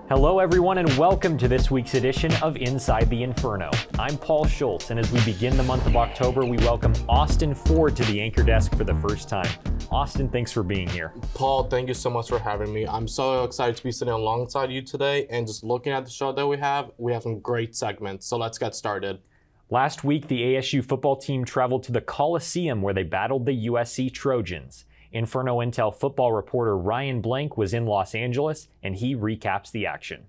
Hello everyone and welcome to this week's edition of Inside the Inferno. I'm Paul Schultz, and as we begin the month of October, we welcome Austin Ford to the anchor desk for the first time. Austin, thanks for being here. Paul, thank you so much for having me. I'm so excited to be sitting alongside you today, and just looking at the show that we have some great segments, so let's get started. Last week, the ASU football team traveled to the Coliseum where they battled the USC Trojans. Inferno Intel football reporter Ryan Blank was in Los Angeles, and he recaps the action.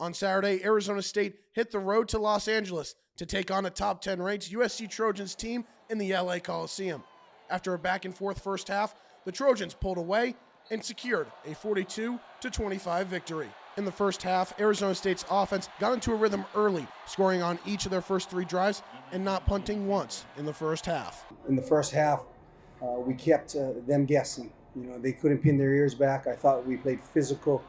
On Saturday, Arizona State hit the road to Los Angeles to take on a top 10 ranked USC Trojans team in the LA Coliseum. After a back-and-forth first half, the Trojans pulled away and secured a 42-25 victory. In the first half, Arizona State's offense got into a rhythm early, scoring on each of their first 3 drives and not punting once in the first half. In the first half, we kept them guessing. They couldn't pin their ears back. I thought we played physical,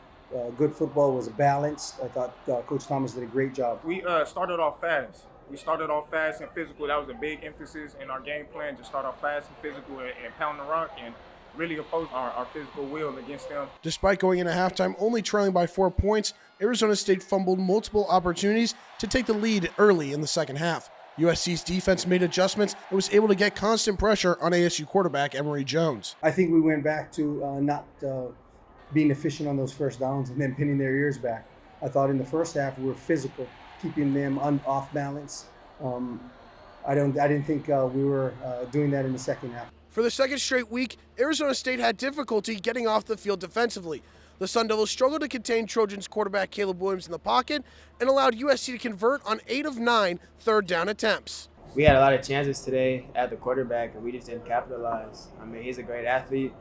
good football, was balanced. I thought Coach Thomas did a great job. We started off fast. We started off fast and physical. That was a big emphasis in our game plan, to start off fast and physical and pound the rock and really oppose our physical will against them. Despite going into halftime only trailing by 4 points, Arizona State fumbled multiple opportunities to take the lead early in the second half. USC's defense made adjustments and was able to get constant pressure on ASU quarterback Emory Jones. I think we went back to not being efficient on those first downs and then pinning their ears back. I thought in the first half we were physical, keeping them off balance. I didn't think we were doing that in the second half. For the second straight week, Arizona State had difficulty getting off the field defensively. The Sun Devils struggled to contain Trojans quarterback Caleb Williams in the pocket and allowed USC to convert on 8 of 9 third down attempts. We had a lot of chances today at the quarterback, and we just didn't capitalize. I mean, he's a great athlete,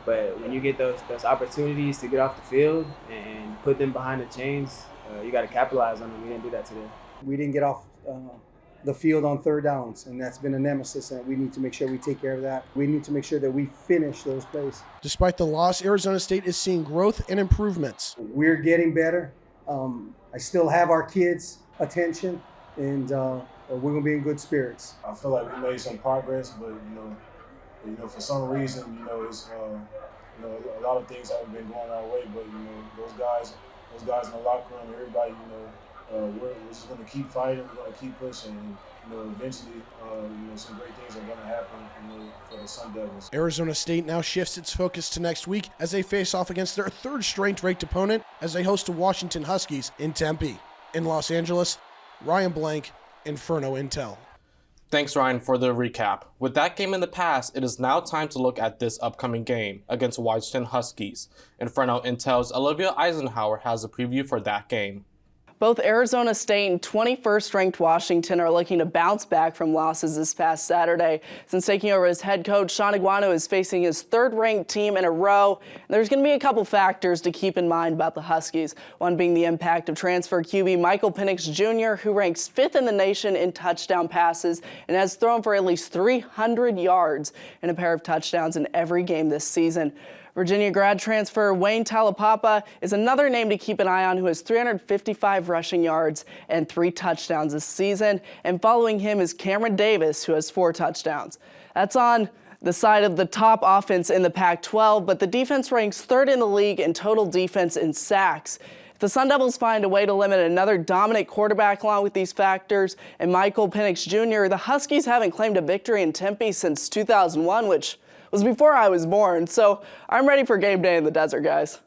but when you get those opportunities to get off the field and put them behind the chains, you got to capitalize on them. We didn't do that today. We didn't get off the field on third downs, and that's been a nemesis, and we need to make sure we take care of that. We need to make sure that we finish those plays. Despite the loss, Arizona State is seeing growth and improvements. We're getting better. I still have our kids' attention, and we're going to be in good spirits. I feel like we made some progress, but for some reason, it's a lot of things haven't been going our way. But those guys in the locker room, everybody, we're just going to keep fighting. We're going to keep pushing. And, eventually, some great things are going to happen, for the Sun Devils. Arizona State now shifts its focus to next week as they face off against their third straight ranked opponent as they host the Washington Huskies in Tempe. In Los Angeles, Ryan Blank, Inferno Intel. Thanks, Ryan, for the recap. With that game in the past, it is now time to look at this upcoming game against Washington Huskies. Inferno Intel's Olivia Eisenhower has a preview for that game. Both Arizona State and 21st ranked Washington are looking to bounce back from losses this past Saturday. Since taking over as head coach, Sean Aguano is facing his third ranked team in a row. There's going to be a couple factors to keep in mind about the Huskies, one being the impact of transfer QB Michael Penix Jr., who ranks 5th in the nation in touchdown passes and has thrown for at least 300 yards and a pair of touchdowns in every game this season. Virginia grad transfer Wayne Talapapa is another name to keep an eye on, who has 355 rushing yards and 3 touchdowns this season. And following him is Cameron Davis, who has 4 touchdowns. That's on the side of the top offense in the Pac-12, but the defense ranks 3rd in the league in total defense in sacks. If the Sun Devils find a way to limit another dominant quarterback along with these factors and Michael Penix Jr., the Huskies haven't claimed a victory in Tempe since 2001, which was before I was born, so I'm ready for game day in the desert, guys.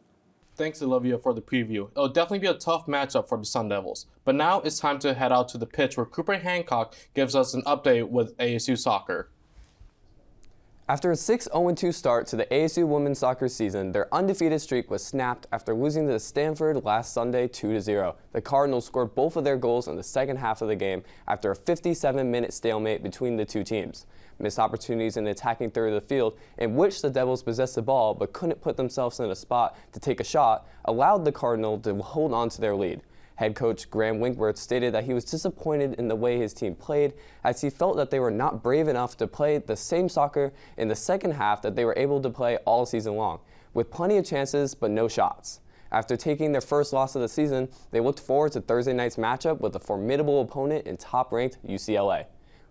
Thanks, Olivia, for the preview. It'll definitely be a tough matchup for the Sun Devils. But now it's time to head out to the pitch where Cooper Hancock gives us an update with ASU Soccer. After a 6-0-2 start to the ASU women's soccer season, their undefeated streak was snapped after losing to Stanford last Sunday 2-0. The Cardinals scored both of their goals in the second half of the game after a 57-minute stalemate between the two teams. Missed opportunities in the attacking third of the field, in which the Devils possessed the ball but couldn't put themselves in a spot to take a shot, allowed the Cardinals to hold on to their lead. Head coach Graham Winkworth stated that he was disappointed in the way his team played, as he felt that they were not brave enough to play the same soccer in the second half that they were able to play all season long, with plenty of chances but no shots. After taking their first loss of the season, they looked forward to Thursday night's matchup with a formidable opponent in top-ranked UCLA.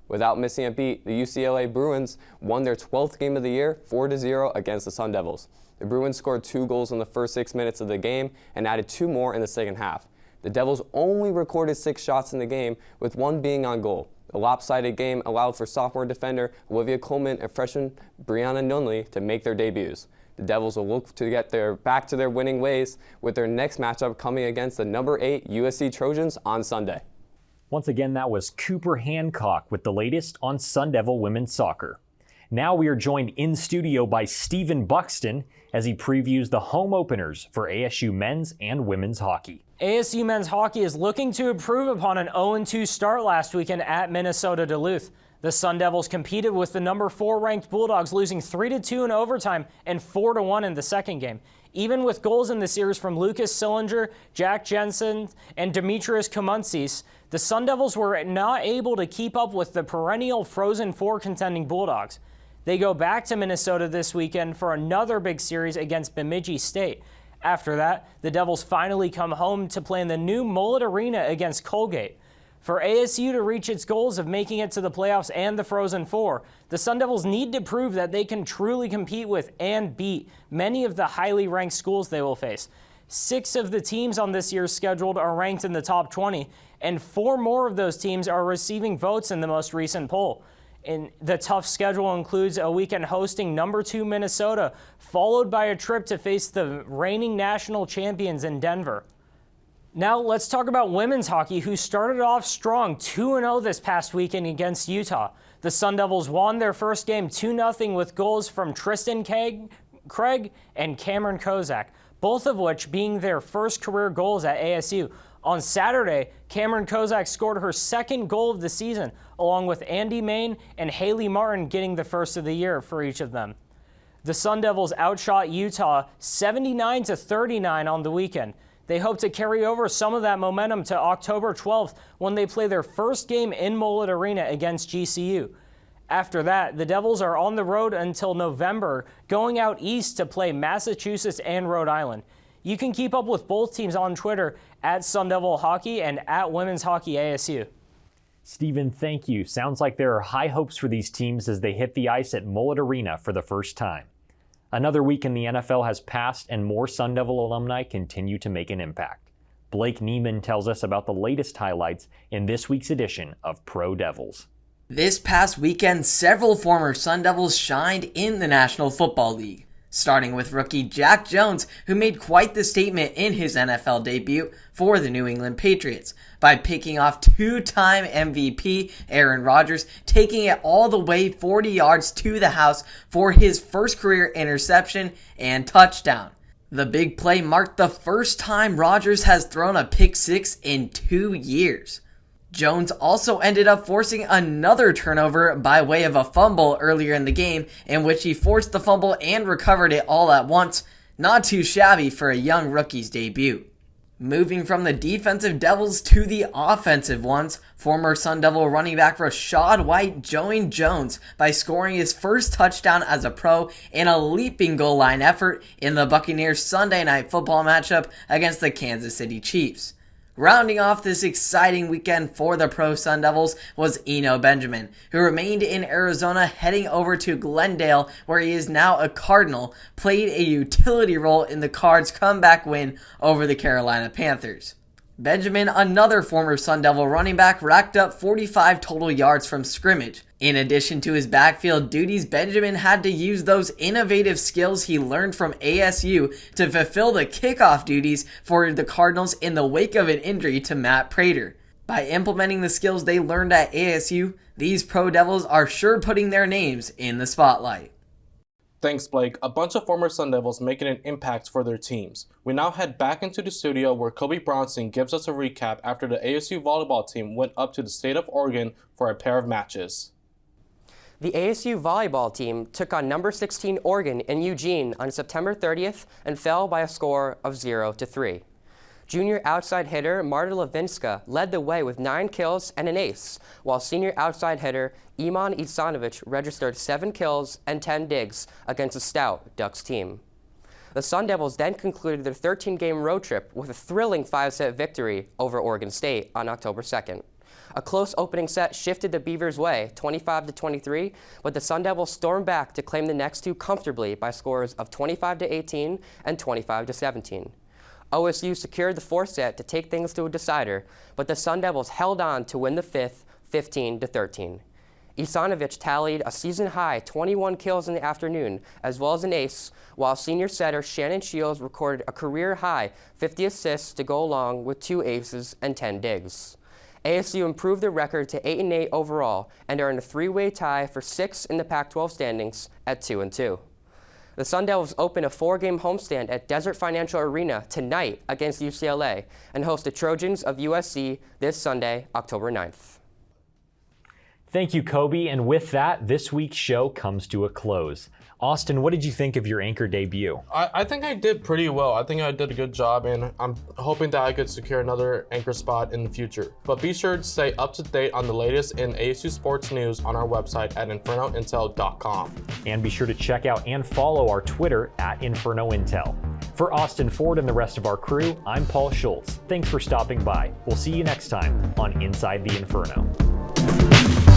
Without missing a beat, the UCLA Bruins won their 12th game of the year 4-0 against the Sun Devils. The Bruins scored 2 goals in the first 6 minutes of the game and added 2 more in the second half. The Devils only recorded 6 shots in the game, with 1 being on goal. The lopsided game allowed for sophomore defender Olivia Coleman and freshman Brianna Nunley to make their debuts. The Devils will look to get back to their winning ways with their next matchup coming against the number 8 USC Trojans on Sunday. Once again, that was Cooper Hancock with the latest on Sun Devil women's soccer. Now we are joined in studio by Stephen Buxton as he previews the home openers for ASU men's and women's hockey. ASU men's hockey is looking to improve upon an 0-2 start last weekend at Minnesota Duluth. The Sun Devils competed with the number 4 ranked Bulldogs, losing 3-2 in overtime and 4-1 in the second game. Even with goals in the series from Lucas Sillinger, Jack Jensen, and Demetrius Komuntzis, the Sun Devils were not able to keep up with the perennial Frozen Four contending Bulldogs. They go back to Minnesota this weekend for another big series against Bemidji State. After that, the Devils finally come home to play in the new Mullet Arena against Colgate. For ASU to reach its goals of making it to the playoffs and the Frozen Four, the Sun Devils need to prove that they can truly compete with and beat many of the highly ranked schools they will face. 6 of the teams on this year's schedule are ranked in the top 20, and 4 more of those teams are receiving votes in the most recent poll. And the tough schedule includes a weekend hosting number 2 Minnesota, followed by a trip to face the reigning national champions in Denver. Now let's talk about women's hockey, who started off strong 2-0 this past weekend against Utah. The Sun Devils won their first game 2-0 with goals from Tristan Craig and Cameron Kozak, both of which being their first career goals at ASU. On Saturday, Cameron Kozak scored her second goal of the season, along with Andy Main and Haley Martin getting the first of the year for each of them. The Sun Devils outshot Utah 79-39 on the weekend. They hope to carry over some of that momentum to October 12th when they play their first game in Mullet Arena against GCU. After that, the Devils are on the road until November, going out east to play Massachusetts and Rhode Island. You can keep up with both teams on Twitter at Sun Devil Hockey and at Women's Hockey ASU. Stephen, thank you. Sounds like there are high hopes for these teams as they hit the ice at Mullet Arena for the first time. Another week in the NFL has passed and more Sun Devil alumni continue to make an impact. Blake Neiman tells us about the latest highlights in this week's edition of Pro Devils. This past weekend, several former Sun Devils shined in the National Football League. Starting with rookie Jack Jones, who made quite the statement in his NFL debut for the New England Patriots by picking off 2-time MVP Aaron Rodgers, taking it all the way 40 yards to the house for his first career interception and touchdown. The big play marked the first time Rodgers has thrown a pick six in 2 years. Jones also ended up forcing another turnover by way of a fumble earlier in the game, in which he forced the fumble and recovered it all at once. Not too shabby for a young rookie's debut. Moving from the defensive Devils to the offensive ones, former Sun Devil running back Rashad White joined Jones by scoring his first touchdown as a pro in a leaping goal line effort in the Buccaneers Sunday Night Football matchup against the Kansas City Chiefs. Rounding off this exciting weekend for the Pro Sun Devils was Eno Benjamin, who remained in Arizona heading over to Glendale, where he is now a Cardinal, played a utility role in the Cards' comeback win over the Carolina Panthers. Benjamin, another former Sun Devil running back, racked up 45 total yards from scrimmage. In addition to his backfield duties, Benjamin had to use those innovative skills he learned from ASU to fulfill the kickoff duties for the Cardinals in the wake of an injury to Matt Prater. By implementing the skills they learned at ASU, these Pro Devils are sure putting their names in the spotlight. Thanks, Blake. A bunch of former Sun Devils making an impact for their teams. We now head back into the studio where Kobe Bronson gives us a recap after the ASU volleyball team went up to the state of Oregon for a pair of matches. The ASU volleyball team took on number 16 Oregon in Eugene on September 30th and fell by a score of 0-3. Junior outside hitter Marta Levinska led the way with 9 kills and an ace, while senior outside hitter Iman Isanovich registered 7 kills and 10 digs against a stout Ducks team. The Sun Devils then concluded their 13-game road trip with a thrilling 5-set victory over Oregon State on October 2nd. A close opening set shifted the Beavers' way, 25-23, but the Sun Devils stormed back to claim the next two comfortably by scores of 25-18 and 25-17. OSU secured the fourth set to take things to a decider, but the Sun Devils held on to win the fifth, 15-13. Isanovich tallied a season-high 21 kills in the afternoon, as well as an ace, while senior setter Shannon Shields recorded a career-high 50 assists to go along with 2 aces and 10 digs. ASU improved their record to 8-8 overall and are in a 3-way tie for 6th in the Pac-12 standings at 2-2. The Sun Devils open a 4-game homestand at Desert Financial Arena tonight against UCLA and host the Trojans of USC this Sunday, October 9th. Thank you, Kobe. And with that, this week's show comes to a close. Austin, what did you think of your anchor debut? I think I did pretty well. I think I did a good job, and I'm hoping that I could secure another anchor spot in the future. But be sure to stay up to date on the latest in ASU sports news on our website at infernointel.com. And be sure to check out and follow our Twitter at InfernoIntel. For Austin Ford and the rest of our crew, I'm Paul Schultz. Thanks for stopping by. We'll see you next time on Inside the Inferno.